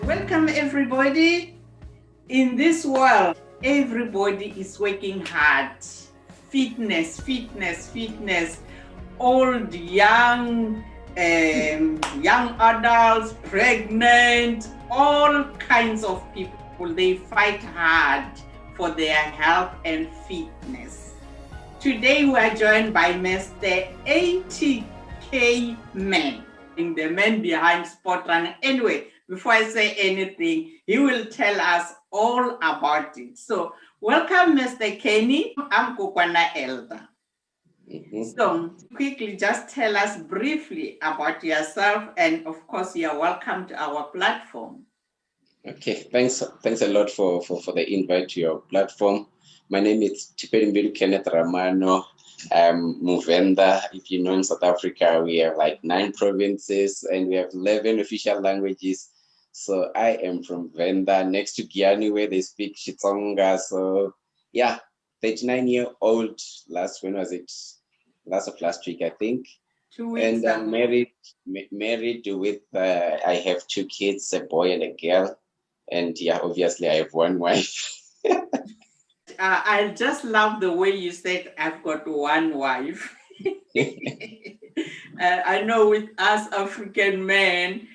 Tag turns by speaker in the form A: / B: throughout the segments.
A: Welcome everybody. In this world, everybody is working hard. Fitness, fitness, fitness. Old, young, young adults, pregnant, all kinds of people. They fight hard for their health and fitness. Today we are joined by Mr. 80K Man, the man behind Sport Running. Anyway, before I say anything, he will tell us all about it. So, welcome, Mr. Kenny. I'm Kukwana Elder. So, quickly, just tell us briefly about yourself, and of course, you're welcome to our platform.
B: Okay, thanks a lot for the invite to your platform. My name is Tiperimbiri Kenneth Ramano. I'm Muvenda. If you know, in South Africa, we have like 9 provinces and we have 11 official languages. So I am from Venda, next to Guyana, where they speak Xitsonga. So yeah, 39-year-old. When was it? Last week, I think.
A: 2 weeks
B: and I'm
A: ago.
B: married with, I have 2 kids, a boy and a girl. And yeah, obviously I have one wife.
A: I just love the way you said, I've got one wife. I know with us African men,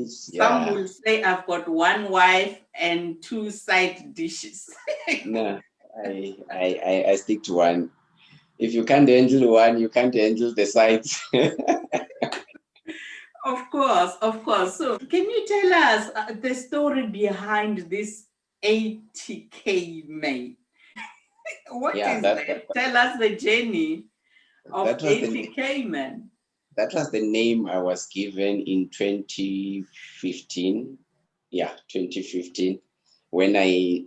A: some will say, I've got one wife and 2 side dishes.
B: No, I stick to one. If you can't handle one, you can't handle the sides.
A: Of course, of course. So, can you tell us the story behind this 80K man? What is that? Tell us the journey of 80K man.
B: That was the name I was given in 2015. Yeah, 2015, when I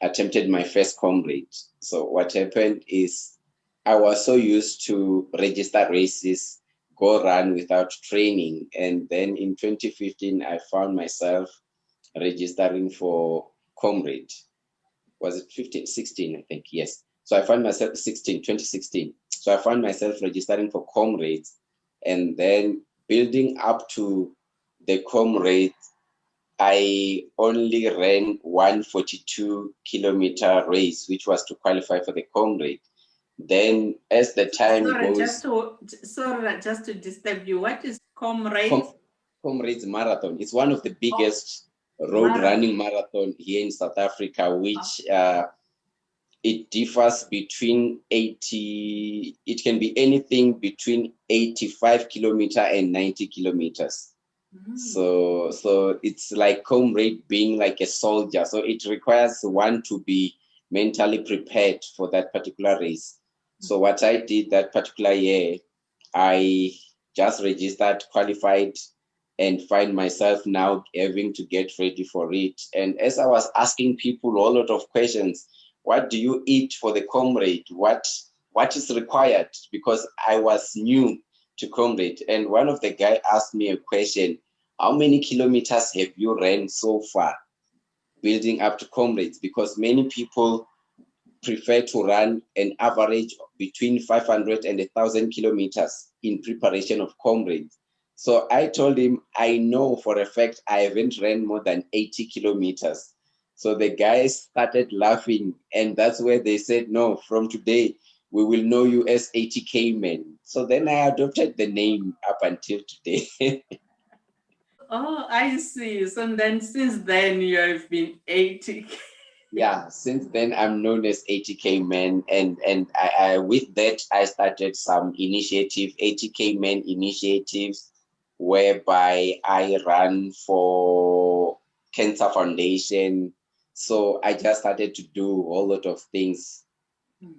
B: attempted my first comrade. So what happened is I was so used to register races, go run without training. And then in 2015, I found myself registering for comrade. Was it 15, 16, I think? Yes. So I found myself 2016. So I found myself registering for comrades and then building up to the comrades. I only ran 142-kilometer race, which was to qualify for the comrade. Then, as the time goes,
A: just to disturb you, what is comrades?
B: Comrades Marathon. It's one of the biggest road running marathon here in South Africa, which it differs between 80. It can be anything between 85 kilometer and 90 kilometers. So it's like comrade being like a soldier. So it requires one to be mentally prepared for that particular race. So what I did that particular year, I just registered, qualified, and find myself now having to get ready for it. And as I was asking people a lot of questions, what do you eat for the comrade? What is required? Because I was new to comrade. And one of the guy asked me a question: how many kilometers have you ran so far building up to comrades? Because many people prefer to run an average between 500 and 1,000 kilometers in preparation of comrades. So I told him, I know for a fact I haven't ran more than 80 kilometers. So the guys started laughing, and that's where they said, no, from today, we will know you as 80K man. So then I adopted the name up until today.
A: Oh, I see. So then since then you have been 80K.
B: Yeah, since then I'm known as 80K man, and I with that I started some 80K man initiatives, whereby I run for Cancer Foundation. So I just started to do a whole lot of things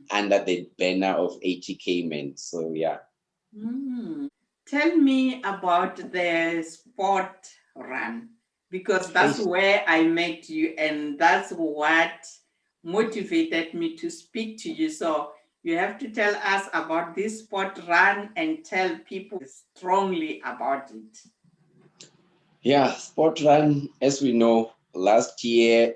B: under the banner of 80K men. So yeah.
A: Tell me about the sport run, because that's where I met you and that's what motivated me to speak to you. So you have to tell us about this sport run and tell people strongly about it.
B: Yeah, sport run, as we know, last year,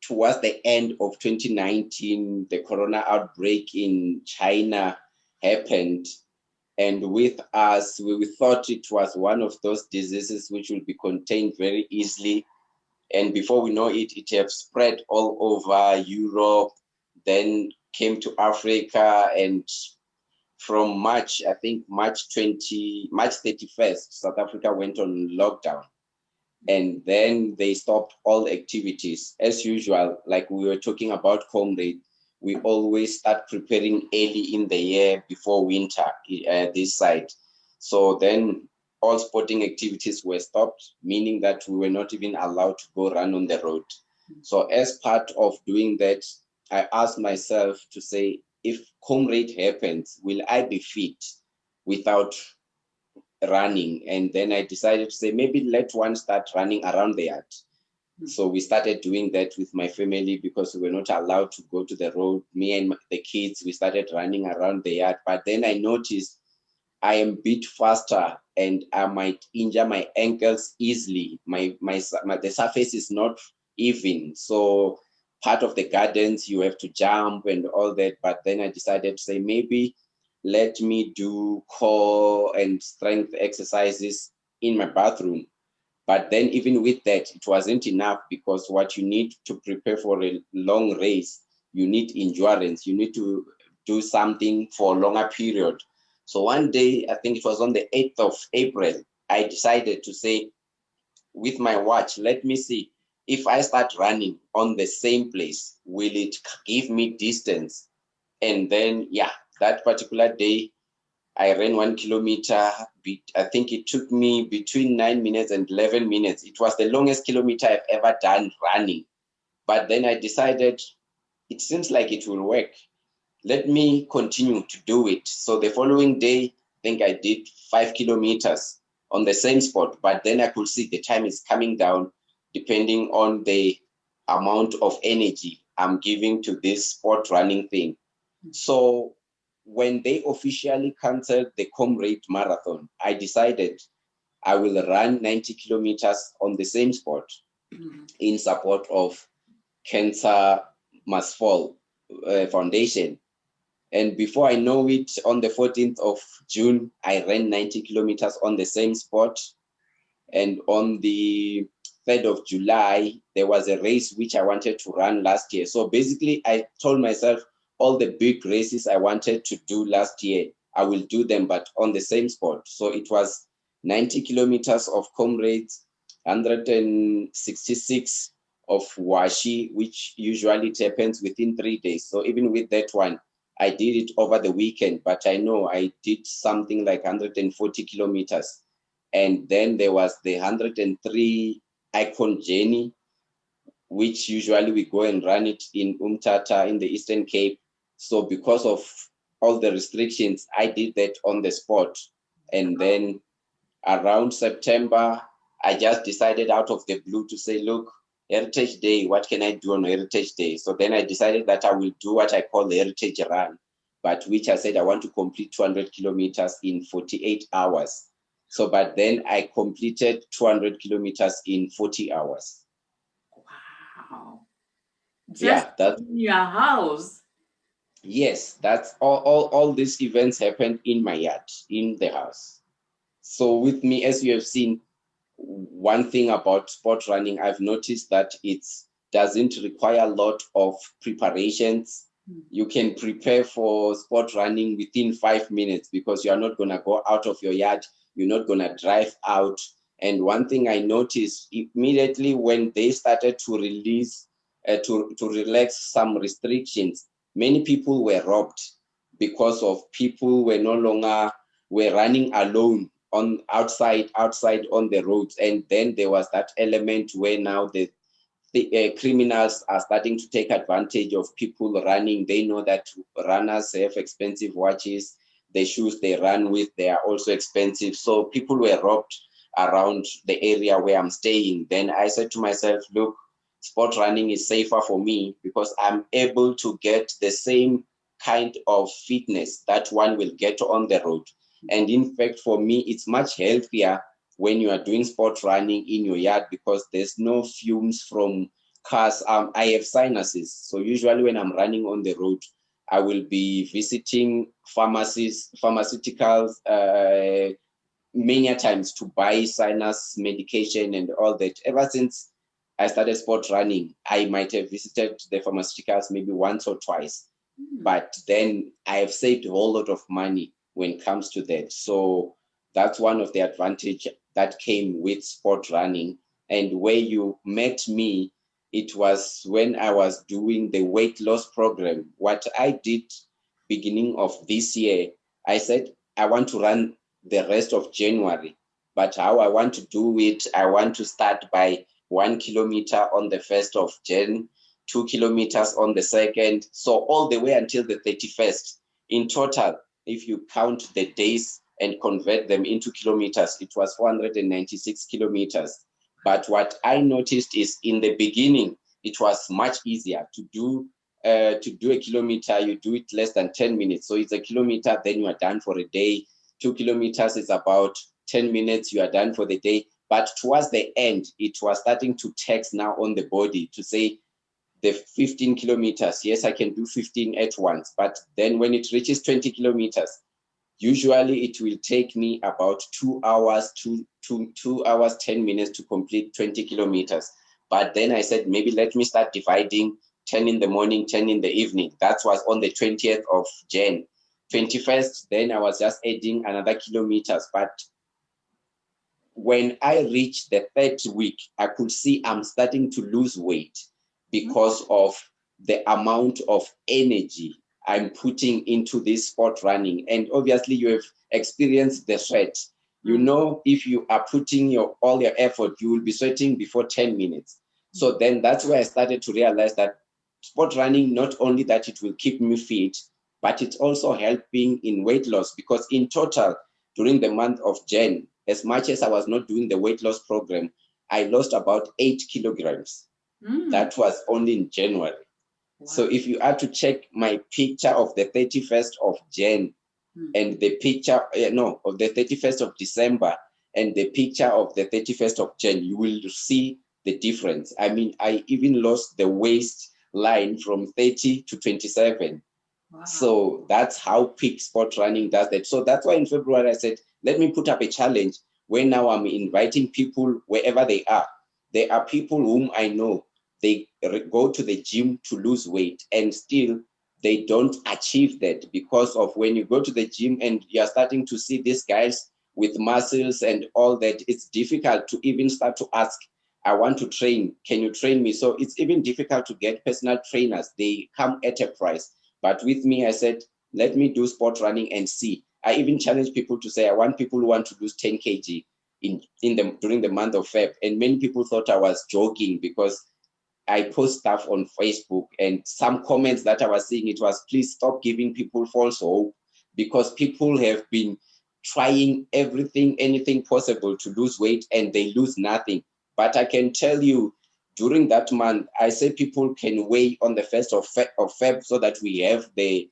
B: towards the end of 2019, the corona outbreak in China happened. And with us, we thought it was one of those diseases which will be contained very easily. And before we know it, it have spread all over Europe, then came to Africa. And from March, I think March 31st, South Africa went on lockdown. And then they stopped all activities. As usual, like we were talking about Comrade, we always start preparing early in the year before winter this side. So then all sporting activities were stopped, meaning that we were not even allowed to go run on the road. So as part of doing that, I asked myself to say, if Comrade happens, will I be fit without running? And then I decided to say, maybe let one start running around the yard. So we started doing that with my family because we were not allowed to go to the road. Me and the kids, we started running around the yard. But then I noticed I am a bit faster and I might injure my ankles easily. The surface is not even. So part of the gardens, you have to jump and all that. But then I decided to say, maybe let me do core and strength exercises in my bathroom. But then even with that, it wasn't enough, because what you need to prepare for a long race, you need endurance. You need to do something for a longer period. So one day, I think it was on the 8th of April, I decided to say, with my watch, let me see if I start running on the same place, will it give me distance? And then, yeah, that particular day, I ran 1 kilometer. I think it took me between 9 minutes and 11 minutes. It was the longest kilometer I've ever done running. But then I decided it seems like it will work. Let me continue to do it. So the following day, I think I did 5 kilometers on the same spot. But then I could see the time is coming down depending on the amount of energy I'm giving to this sport running thing. So when they officially canceled the Comrade Marathon, I decided I will run 90 kilometers on the same spot in support of Cancer Must Fall Foundation. And before I know it, on the 14th of June, I ran 90 kilometers on the same spot. And on the 3rd of July, there was a race which I wanted to run last year. So basically, I told myself, all the big races I wanted to do last year, I will do them, but on the same spot. So it was 90 kilometers of Comrades, 166 of Washi, which usually it happens within 3 days. So even with that one, I did it over the weekend, but I know I did something like 140 kilometers. And then there was the 103 Icon Journey, which usually we go and run it in Umtata in the Eastern Cape. So because of all the restrictions, I did that on the spot. And then around September, I just decided out of the blue to say, look, Heritage Day, what can I do on Heritage Day? So then I decided that I will do what I call the Heritage Run, but which I said I want to complete 200 kilometers in 48 hours. So, but then I completed 200 kilometers in 40 hours.
A: Wow. Just
B: Yeah, that's
A: in your house.
B: yes, that's all these events happened in my yard, in the house. So with me, as you have seen, one thing about sport running, I've noticed that it doesn't require a lot of preparations. You can prepare for sport running within 5 minutes, because you're not going to go out of your yard. You're not going to drive out. And one thing I noticed immediately when they started to release, to relax some restrictions, many people were robbed, because of people were no longer were running alone on outside on the roads. And then there was that element where now the criminals are starting to take advantage of people running. They know that runners have expensive watches, the shoes they run with, they are also expensive. So people were robbed around the area where I'm staying. Then I said to myself, look, sport running is safer for me, because I'm able to get the same kind of fitness that one will get on the road. And in fact, for me, it's much healthier when you are doing sport running in your yard, because there's no fumes from cars. I have sinuses. So usually when I'm running on the road, I will be visiting pharmacies, pharmaceuticals, many times to buy sinus medication and all that. Ever since I started sport running, I might have visited the pharmaceuticals maybe once or twice, but then I have saved a whole lot of money when it comes to that. So that's one of the advantage that came with sport running. And where you met me, it was when I was doing the weight loss program. What I did beginning of this year, I said, I want to run the rest of January, but how I want to do it, I want to start by 1 kilometer on the 1st of Jan, 2 kilometers on the 2nd. So all the way until the 31st. In total, if you count the days and convert them into kilometers, it was 496 kilometers. But what I noticed is in the beginning, it was much easier to do a kilometer. You do it less than 10 minutes. So it's a kilometer, then you are done for a day. 2 kilometers is about 10 minutes, you are done for the day. But towards the end, it was starting to tax now on the body to say the 15 kilometers, yes, I can do 15 at once. But then when it reaches 20 kilometers, usually it will take me about 2 hours, 2 hours, 10 minutes to complete 20 kilometers. But then I said, maybe let me start dividing 10 in the morning, 10 in the evening. That was on the 20th of Jan. 21st, then I was just adding another kilometers. But when I reached the 3rd week, I could see I'm starting to lose weight because of the amount of energy I'm putting into this sport running. And obviously you have experienced the sweat. You know, if you are putting all your effort, you will be sweating before 10 minutes. So then that's where I started to realize that sport running, not only that it will keep me fit, but it's also helping in weight loss, because in total, during the month of Jan, as much as I was not doing the weight loss program, I lost about 8 kilograms. That was only in January. Wow. So if you are to check my picture of the 31st of Jan and the picture, of the 31st of December and the picture of the 31st of Jan, you will see the difference. I mean, I even lost the waistline from 30 to 27. Wow. So that's how peak sport running does that. So that's why in February I said, let me put up a challenge where now I'm inviting people wherever they are. There are people whom I know, they go to the gym to lose weight and still they don't achieve that, because of when you go to the gym and you're starting to see these guys with muscles and all that, it's difficult to even start to ask, I want to train, can you train me? So it's even difficult to get personal trainers. They come at a price. But with me, I said, let me do sport running and see. I even challenge people to say, I want people who want to lose 10 kg during the month of Feb. And many people thought I was joking because I post stuff on Facebook, and some comments that I was seeing, it was, please stop giving people false hope, because people have been trying everything, anything possible to lose weight and they lose nothing. But I can tell you, during that month, I say people can weigh on the 1st of Feb so that we have we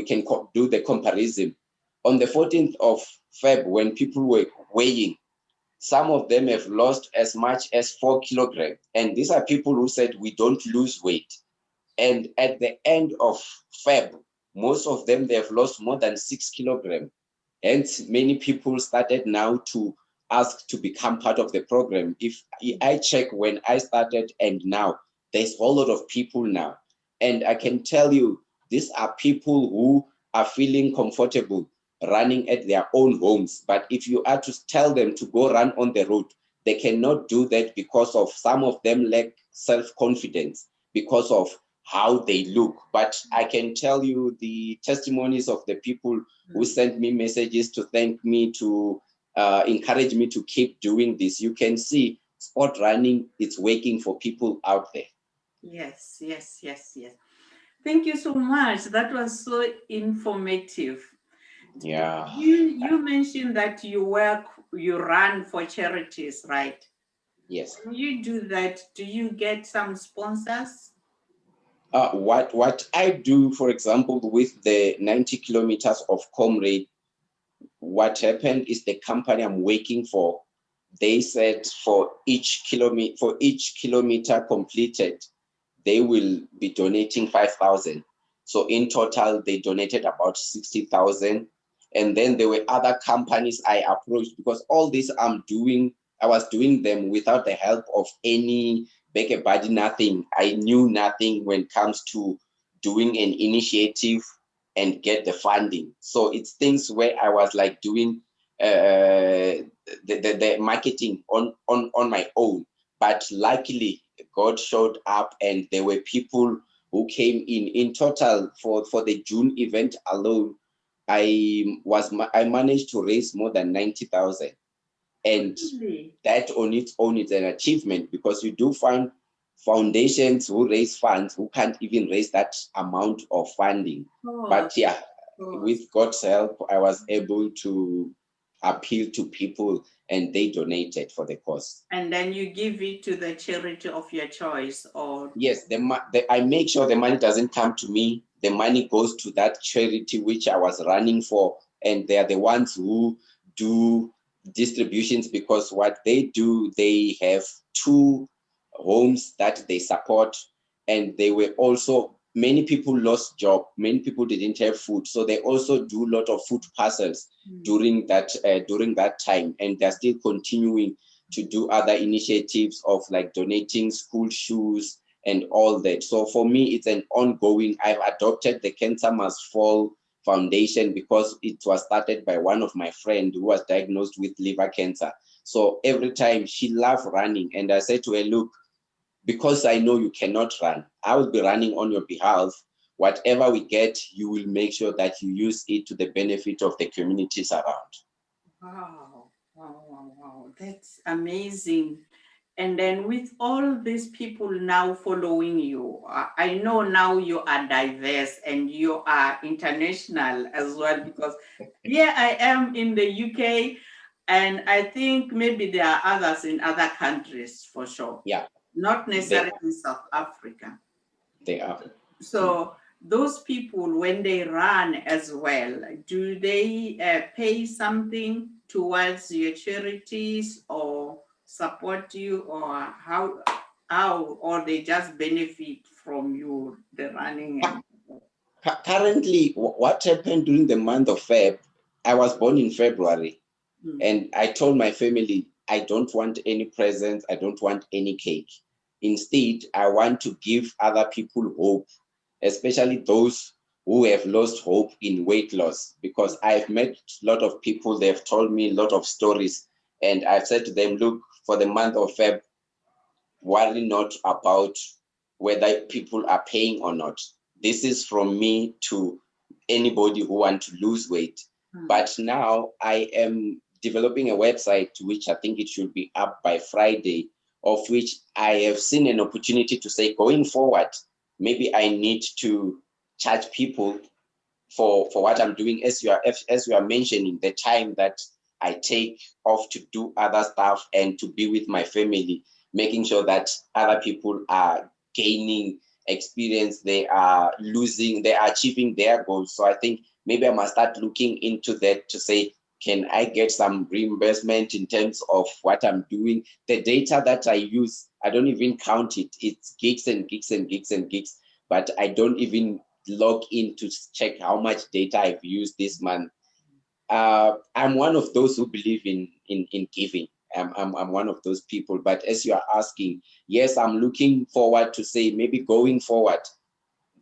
B: can do the comparison. On the 14th of Feb, when people were weighing, some of them have lost as much as 4 kilograms. And these are people who said we don't lose weight. And at the end of Feb, most of them, they have lost more than 6 kilograms. Hence, many people started now to ask to become part of the program. If I check when I started and now, there's a whole lot of people now. And I can tell you, these are people who are feeling comfortable running at their own homes. But if you are to tell them to go run on the road, they cannot do that because of some of them lack self-confidence because of how they look. But I can tell you the testimonies of the people who sent me messages to thank me, to encourage me to keep doing this. You can see sport running, it's working for people out there.
A: Yes. Thank you so much. That was so informative.
B: Yeah.
A: You mentioned that you run for charities, right?
B: Yes.
A: When you do that, do you get some sponsors?
B: What I do, for example, with the 90 kilometers of Comrade, what happened is the company I'm working for, they said for each kilometer completed, they will be donating 5,000. So in total, they donated about 60,000. And then there were other companies I approached, because all this I was doing them without the help of any backer body, nothing. I knew nothing when it comes to doing an initiative and get the funding. So it's things where I was like doing the marketing on my own. But luckily, God showed up, and there were people who came in. In total, for the June event alone, I managed to raise more than 90,000, and
A: Really?
B: that on its own is an achievement, because you do find foundations who raise funds who can't even raise that amount of funding. But yeah, with God's help, I was able to appeal to people, and they donated for the cause.
A: And then you give it to the charity of your choice, or?
B: Yes, I make sure the money doesn't come to me. The money goes to that charity which I was running for, and they are the ones who do distributions, because what they do, they have 2 homes that they support, and they were also, many people lost job, many people didn't have food, so they also do a lot of food parcels during that time, and they're still continuing to do other initiatives of like donating school shoes and all that. So for me, it's an ongoing. I've adopted the Cancer Must Fall Foundation because it was started by one of my friends who was diagnosed with liver cancer. So every time, she loved running, and I said to her, look, because I know you cannot run, I will be running on your behalf. Whatever we get, you will make sure that you use it to the benefit of the communities around.
A: Wow, wow, wow, wow. That's amazing. And then with all these people now following you, I know now you are diverse and you are international as well, because here I am in the UK, and I think maybe there are others in other countries for sure.
B: Yeah.
A: Not necessarily in South Africa.
B: They are.
A: So those people, when they run as well, do they pay something towards your charities or support you, or how, or they just benefit from you, the running? And
B: Currently, what happened during the month of Feb, I was born in February, and I told my family, I don't want any presents, I don't want any cake. Instead, I want to give other people hope, especially those who have lost hope in weight loss, because I've met a lot of people, they've told me a lot of stories, and I've said to them, look, for the month of Feb, worry not about whether people are paying or not. This is from me to anybody who wants to lose weight. But now I am developing a website, which I think it should be up by Friday, of which I have seen an opportunity to say, going forward, maybe I need to charge people for what I'm doing, as you are mentioning, the time that I take off to do other stuff and to be with my family, making sure that other people are gaining experience, they are achieving their goals. So I think maybe I must start looking into that to say, can I get some reimbursement in terms of what I'm doing? The data that I use, I don't even count it. It's gigs and gigs and gigs and gigs, but I don't even log in to check how much data I've used this month. I'm one of those who believe in giving. I'm one of those people. But as you are asking, yes, I'm looking forward to say maybe going forward,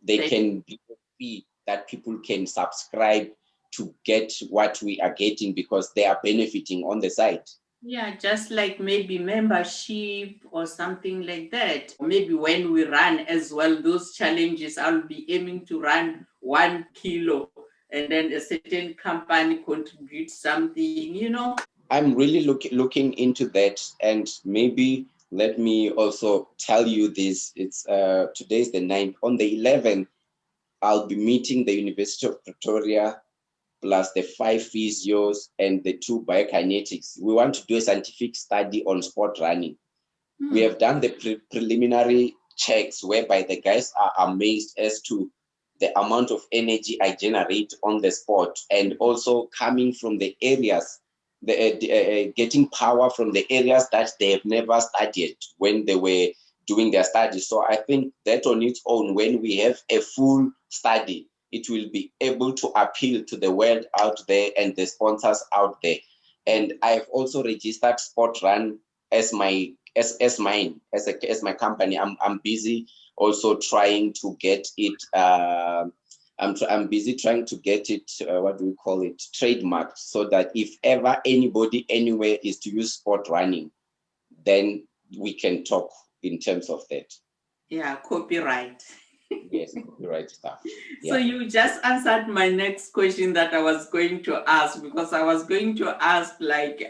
B: they can be a fee that people can subscribe to get what we are getting, because they are benefiting on the side.
A: yeah, just like maybe membership or something like that. Maybe when we run as well, those challenges, I'll be aiming to run 1 kilo, and then a certain company contributes something.
B: I'm really looking into that, and maybe let me also tell you this. It's today's the 9th. On the 11th, I'll be meeting the University of Pretoria plus the 5 physios and the 2 biokinetics. We want to do a scientific study on sport running. We have done the preliminary checks, whereby the guys are amazed as to the amount of energy I generate on the sport, and also coming from the areas, getting power from the areas that they have never studied when they were doing their studies. So I think that on its own, when we have a full study, it will be able to appeal to the world out there and the sponsors out there. And I've also registered SportRun as my as mine as my company. I'm busy also trying to get it. I'm busy trying to get it. What do we call it? Trademarked, so that if ever anybody anywhere is to use sport running, then we can talk in terms of that.
A: Yeah, copyright.
B: Yes, copyright stuff.
A: So you just answered my next question that I was going to ask, because I was going to ask, like,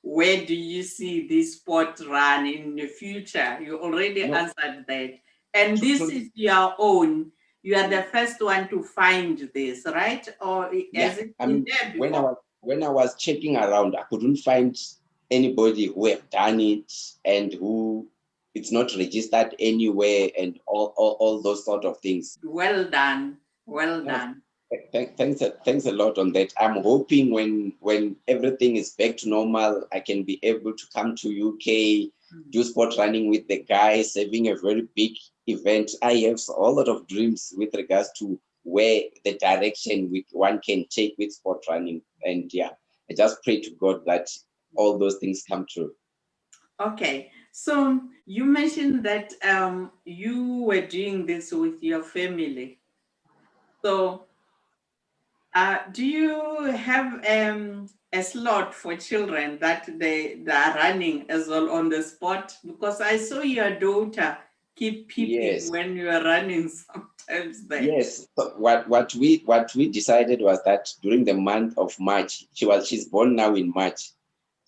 A: where do you see this sport run in the future? You already answered that. And this is your own. You are the first one to find this, right? Or is it in there before?
B: When I was checking around, I couldn't find anybody who have done it and who it's not registered anywhere and all those sort of things.
A: Well done. Well done.
B: Thanks a lot on that. I'm hoping when everything is back to normal, I can be able to come to UK, do sport running with the guys, having a very big event. I have a lot of dreams with regards to where the direction one can take with sport running. And yeah, I just pray to God that all those things come true.
A: Okay, so you mentioned that you were doing this with your family. So do you have a slot for children that they are running as well on the spot? Because I saw your daughter keep peeping when you are running sometimes there.
B: Yes. So what we decided was that during the month of March, she's born now in March,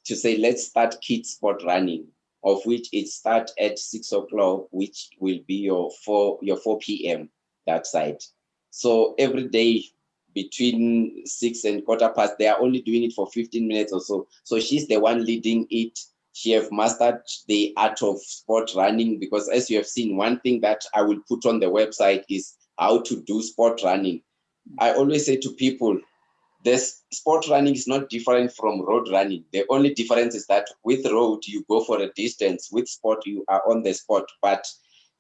B: to say let's start kids sport running, of which it starts at 6 o'clock, which will be your 4 p.m. that side. So every day between 6 and quarter past, they are only doing it for 15 minutes or so. So she's the one leading it. She have mastered the art of sport running, because as you have seen, one thing that I will put on the website is how to do sport running. I always say to people, this sport running is not different from road running. The only difference is that with road, you go for a distance. With sport, you are on the spot, but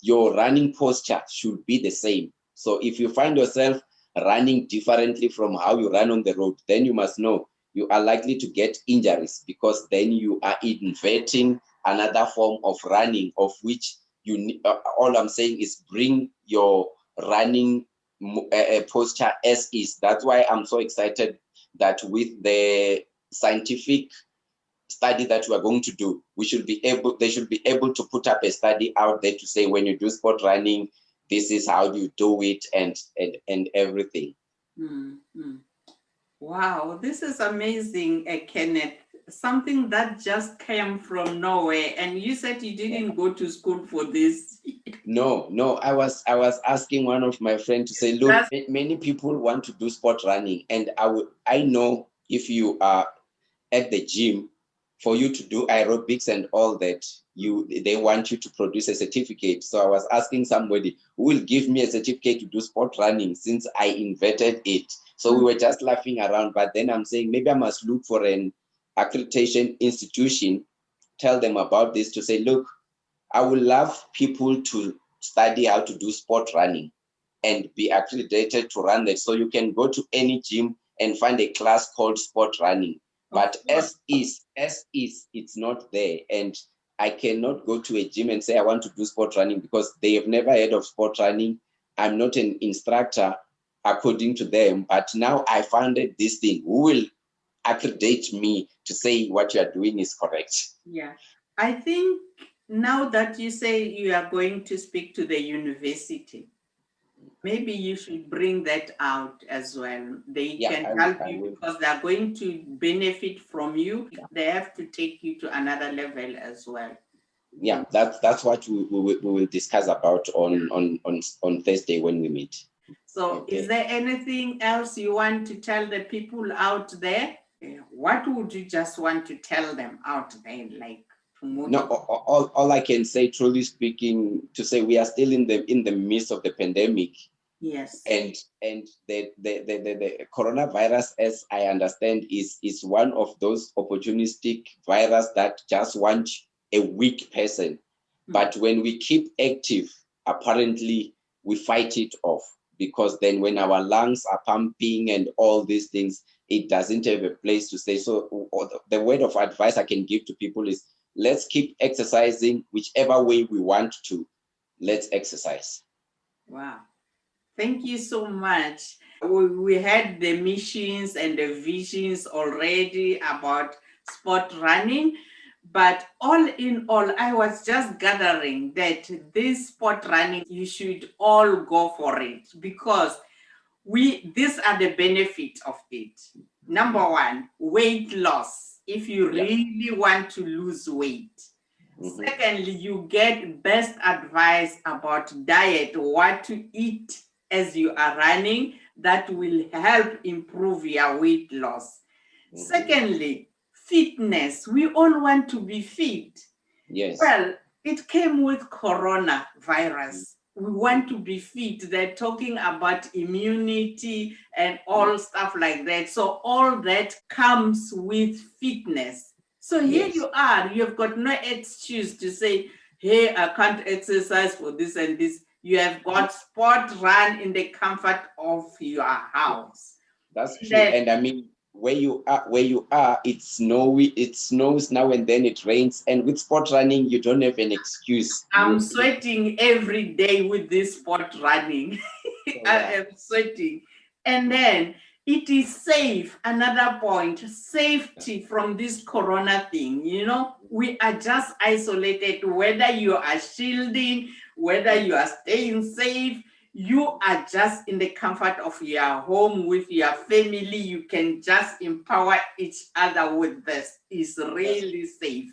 B: your running posture should be the same. So if you find yourself running differently from how you run on the road, then you must know you are likely to get injuries, because then you are inverting another form of running, of which you need. All I'm saying is bring your running posture as is. That's why I'm so excited that with the scientific study that we are going to do, they should be able to put up a study out there to say, when you do sport running, this is how you do it, and everything.
A: Mm-hmm. Wow, this is amazing, Kenneth. Something that just came from nowhere. And you said you didn't go to school for this.
B: No, I was asking one of my friends to say, look, many people want to do sport running, and I know if you are at the gym, for you to do aerobics and all that, they want you to produce a certificate. So I was asking somebody who will give me a certificate to do sport running, since I invented it. So we were just laughing around. But then I'm saying, maybe I must look for an accreditation institution, tell them about this, to say, look, I would love people to study how to do sport running and be accredited to run that. So you can go to any gym and find a class called sport running. But as is, it's not there. And I cannot go to a gym and say I want to do sport running, because they have never heard of sport running. I'm not an instructor according to them. But now I founded this thing. Who will accredit me to say what you are doing is correct?
A: Yeah. I think now that you say you are going to speak to the university, maybe you should bring that out as well. They can help you, because they are going to benefit from you. They have to take you to another level as well.
B: Yeah, that's what we will discuss about on Thursday when we meet.
A: So is there anything else you want to tell the people out there? What would you just want to tell them out there, like?
B: No, all I can say, truly speaking, to say we are still in the midst of the pandemic.
A: Yes.
B: And the coronavirus, as I understand, is one of those opportunistic virus that just want a weak person. But when we keep active, apparently we fight it off, because then when our lungs are pumping and all these things, it doesn't have a place to stay. So the word of advice I can give to people is, let's keep exercising whichever way we want to. Let's exercise.
A: Wow. Thank you so much. We had the missions and the visions already about sport running, but all in all, I was just gathering that this sport running, you should all go for it, because these are the benefits of it. Number one, weight loss. If you really want to lose weight. Secondly, you get best advice about diet, what to eat as you are running, that will help improve your weight loss. Secondly, fitness. We all want to be fit.
B: Yes.
A: Well, it came with coronavirus. We want to be fit. They're talking about immunity and all stuff like that. So all that comes with fitness. So here you are, you've got no excuse to say, hey, I can't exercise for this and this. You have got sport run in the comfort of your house.
B: That's true. And I mean, where you are, it snows now and then, it rains. And with sport running, you don't have an excuse.
A: I'm sweating every day with this sport running. I am sweating. And then it is safe. Another point, safety from this corona thing. You know, we are just isolated, whether you are shielding, whether you are staying safe, you are just in the comfort of your home with your family. You can just empower each other with this. It's really safe.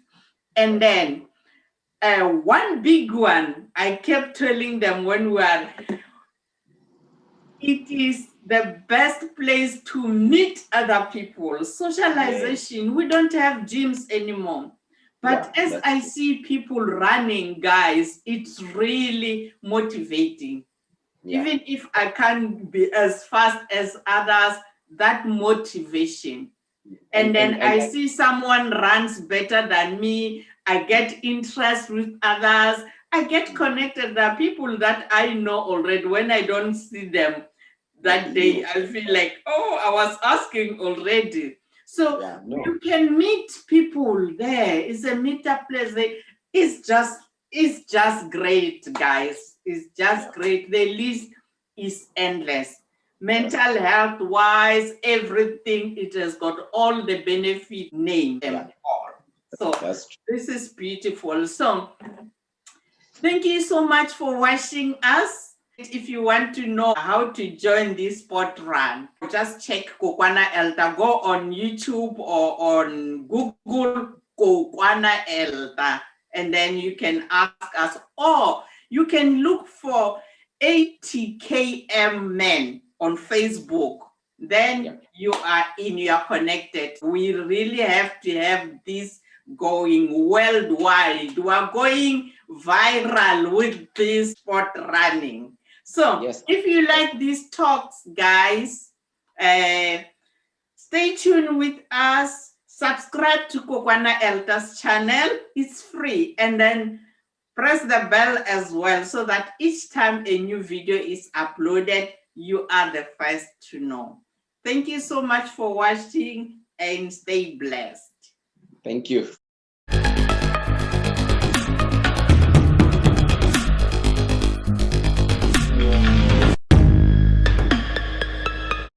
A: And then one big one, I kept telling them when we are, it is the best place to meet other people. Socialization. We don't have gyms anymore. But as I see people running, guys, it's really motivating. Even if I can't be as fast as others, that motivation. And then I see someone runs better than me. I get interest with others. I get connected. There are people that I know already. When I don't see them that day, I feel like, oh, I was asking already. So you can meet people there. It's a meetup place. It's just great, guys. It's just great. The list is endless. Mental health wise, everything, it has got all the benefit named them all. So this is beautiful. So thank you so much for watching us. If you want to know how to join this sport run, just check Kokwana Elta. Go on YouTube or on Google Kokwana Elta, and then you can ask us, or you can look for ATKM Men on Facebook. Then you are connected. We really have to have this going worldwide. We are going viral with this sport running. So if you like these talks, guys, stay tuned with us. Subscribe to Kokwana Elta's channel. It's free. And then press the bell as well, so that each time a new video is uploaded, you are the first to know. Thank you so much for watching, and stay blessed.
B: Thank you.